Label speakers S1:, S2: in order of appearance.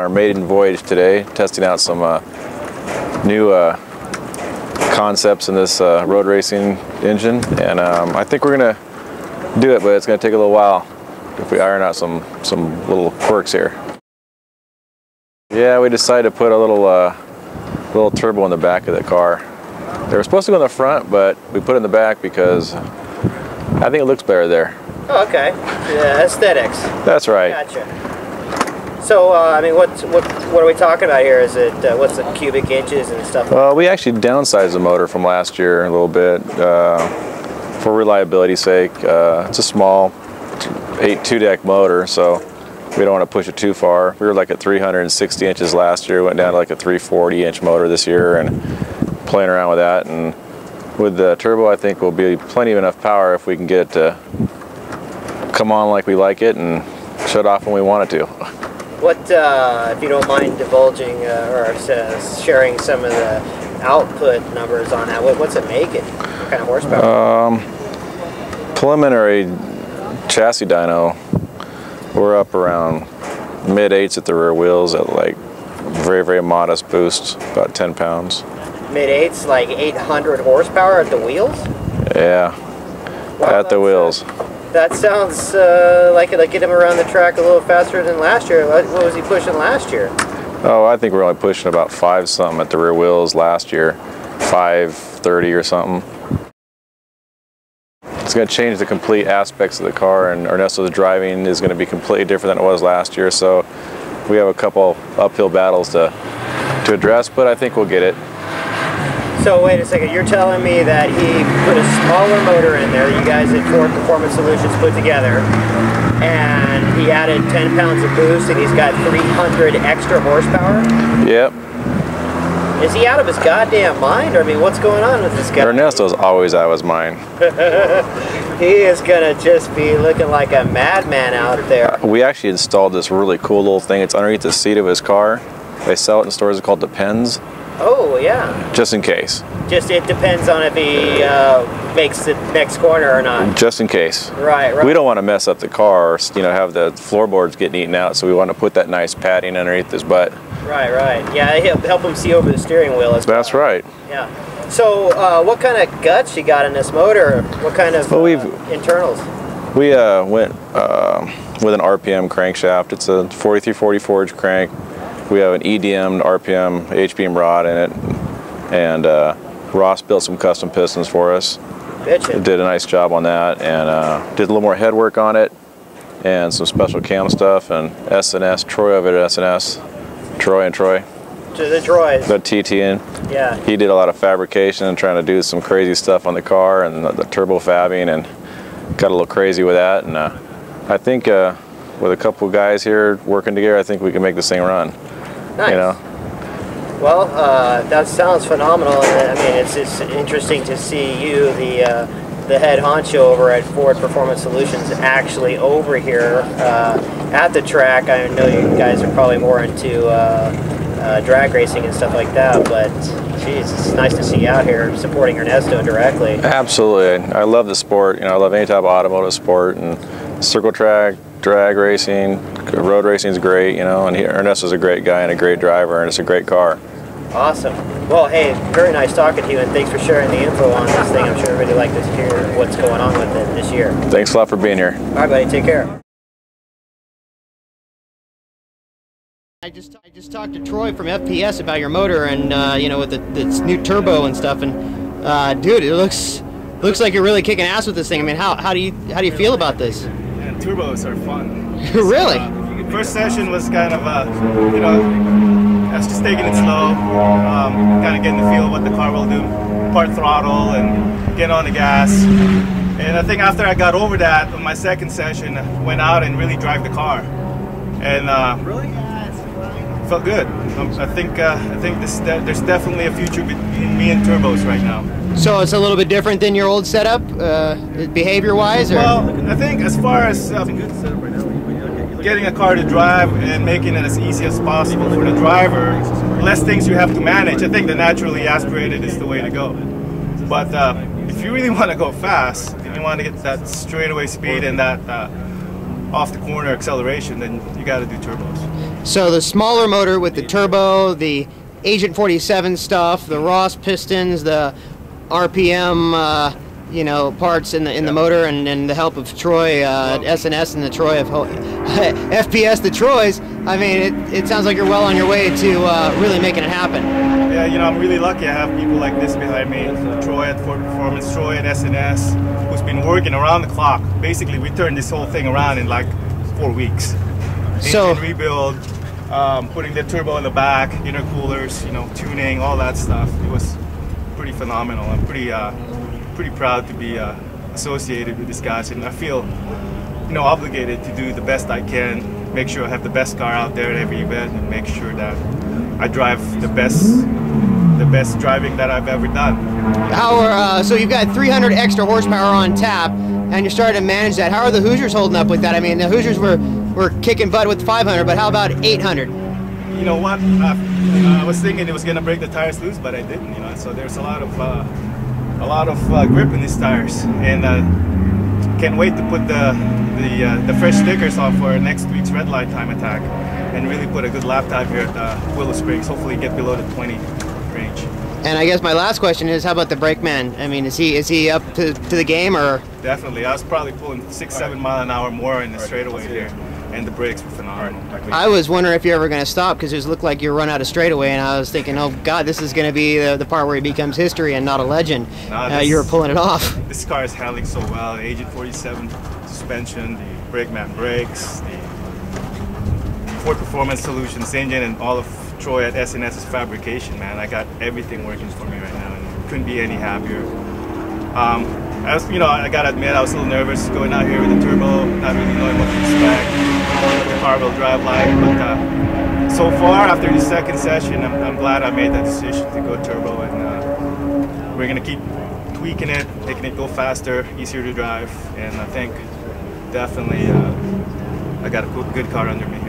S1: our maiden voyage today, testing out some new concepts in this road racing engine, and I think we're gonna do it, but it's gonna take a little while if we iron out some little quirks here. Yeah, we decided to put a little turbo in the back of the car. They were supposed to go in the front, but we put it in the back because I think it looks better there.
S2: Oh, okay. Yeah, aesthetics.
S1: That's right.
S2: Gotcha. So, I mean, what are we talking about here? Is it what's the cubic inches and stuff?
S1: Well, we actually downsized the motor from last year a little bit for reliability's sake. It's a small 2-deck motor, so we don't want to push it too far. We were like at 360 inches last year, went down to like a 340-inch motor this year, and playing around with that. And with the turbo, I think will be plenty of enough power if we can get it to come on like we like it and shut off when we want it to.
S2: What, if you don't mind divulging or sharing some of the output numbers on that, what's it making? What kind of horsepower?
S1: Preliminary chassis dyno, we're up around mid-8s at the rear wheels at like very, very modest boost, about 10 pounds.
S2: Mid-8s, like 800 horsepower at the wheels?
S1: Yeah, wow, at the wheels.
S2: That sounds like it'll get him around the track a little faster than last year. What was he pushing last year?
S1: Oh, I think we're only pushing about 5-something at the rear wheels last year. 530 or something. It's going to change the complete aspects of the car, and Ernesto's driving is going to be completely different than it was last year, so we have a couple uphill battles to address, but I think we'll get it.
S2: So wait a second, you're telling me that he put a smaller motor in there that you guys at Ford Performance Solutions put together, and he added 10 pounds of boost, and he's got 300 extra horsepower?
S1: Yep.
S2: Is he out of his goddamn mind? Or, I mean, what's going on with this guy?
S1: Ernesto's always out of his mind.
S2: He is gonna just be looking like a madman out there.
S1: We actually installed this really cool little thing. It's underneath the seat of his car. They sell it in stores called Depends.
S2: Oh, yeah.
S1: Just in case.
S2: Just, it depends on if he makes the next corner or not.
S1: Just in case.
S2: Right, right.
S1: We don't want to mess up the car, or, you know, have the floorboards getting eaten out, so we want to put that nice padding underneath his butt.
S2: Right, right. Yeah, help him see over the steering wheel as well.
S1: That's right.
S2: Yeah. So, what kind of guts you got in this motor? What kind of internals? We
S1: went with an RPM crankshaft. It's a 4340 forged crank. We have an EDM RPM H-beam rod in it, and Ross built some custom pistons for us.
S2: Bitchin'.
S1: Did a nice job on that, and did a little more head work on it, and some special cam stuff, and S&S, Troy over at S&S, Troy and Troy.
S2: To the Troys.
S1: The TTN. Yeah. He did a lot of fabrication and trying to do some crazy stuff on the car, and the turbo fabbing, and got a little crazy with that, and I think with a couple of guys here working together, I think we can make this thing run.
S2: Nice.
S1: You know?
S2: Well, that sounds phenomenal. I mean, it's interesting to see you, the head honcho over at Ford Performance Solutions, actually over here at the track. I know you guys are probably more into drag racing and stuff like that, but geez, it's nice to see you out here supporting Ernesto directly. Absolutely. I love the sport. You know, I love any type of automotive sport, and circle track, drag racing, road racing is great, you know, and Ernesto's a great guy and a great driver, and it's a great car. Awesome. Well, hey, very nice talking to you, and thanks for sharing the info on this thing. I'm sure everybody would like to hear what's going on with it this year. Thanks a lot for being here. All right, buddy. Take care. I just talked to Troy from FPS about your motor, and you know, with its new turbo and stuff, and dude, it looks like you're really kicking ass with this thing. I mean, how do you feel about this? Yeah, turbos are fun. Really? First session was kind of you know, I was just taking it slow, kind of getting the feel of what the car will do, part throttle and get on the gas. And I think after I got over that, on my second session, I went out and really drive the car, and really felt good. I think there's definitely a future between me and turbos right now. So it's a little bit different than your old setup, behavior-wise, or? Well, I think as far as getting a car to drive and making it as easy as possible for the driver, less things you have to manage. I think the naturally aspirated is the way to go. But if you really want to go fast, if you want to get that straightaway speed and that
S3: off the corner acceleration, then you got to do turbos.
S2: So the smaller motor with the turbo, the Agent 47 stuff, the Ross pistons, the RPM, you know, parts in the motor, and the help of Troy at SNS and the Troy of FPS, the Troys. I mean, it sounds like you're well on your way to really making it happen.
S3: Yeah, you know, I'm really lucky I have people like this behind me. Troy at Ford Performance, Troy at SNS, who's been working around the clock. Basically, we turned this whole thing around in like 4 weeks.
S2: So
S3: Engine rebuild, putting the turbo in the back, intercoolers, you know, tuning, all that stuff. It was pretty phenomenal. I'm pretty proud to be associated with these guys, and I feel, you know, obligated to do the best I can, make sure I have the best car out there at every event, and make sure that I drive the best driving that I've ever done.
S2: So you've got 300 extra horsepower on tap, and you're starting to manage that. How are the Hoosiers holding up with that? I mean, the Hoosiers were kicking butt with 500, but how about 800?
S3: You know what? I was thinking it was gonna break the tires loose, but I didn't. You know, so there's a lot of grip in these tires, and can't wait to put the fresh stickers on for next week's red light time attack, and really put a good lap time here at Willow Springs. Hopefully, get below the 20 range.
S2: And I guess my last question is, how about the brakeman? I mean, is he up to the game, or?
S3: Definitely. I was probably pulling 6-7 mile an hour more in the straightaway here, and the brakes were phenomenal.
S2: I was wondering if you're ever going to stop, because it looked like you run out of straightaway, and I was thinking, oh God, this is going to be the part where he becomes history and not a legend. You were pulling it off.
S3: This car is handling so well. The Agent 47 suspension, the brakeman brakes, the Ford Performance Solutions engine, and all of Troy at SNS's fabrication, man. I got everything working for me right now, and couldn't be any happier. I gotta admit, I was a little nervous going out here with the turbo, not really knowing what to expect, what the car will drive like, but so far, after the second session, I'm glad I made that decision to go turbo, and we're gonna keep tweaking it, making it go faster, easier to drive, and I think definitely I got a good car under me here.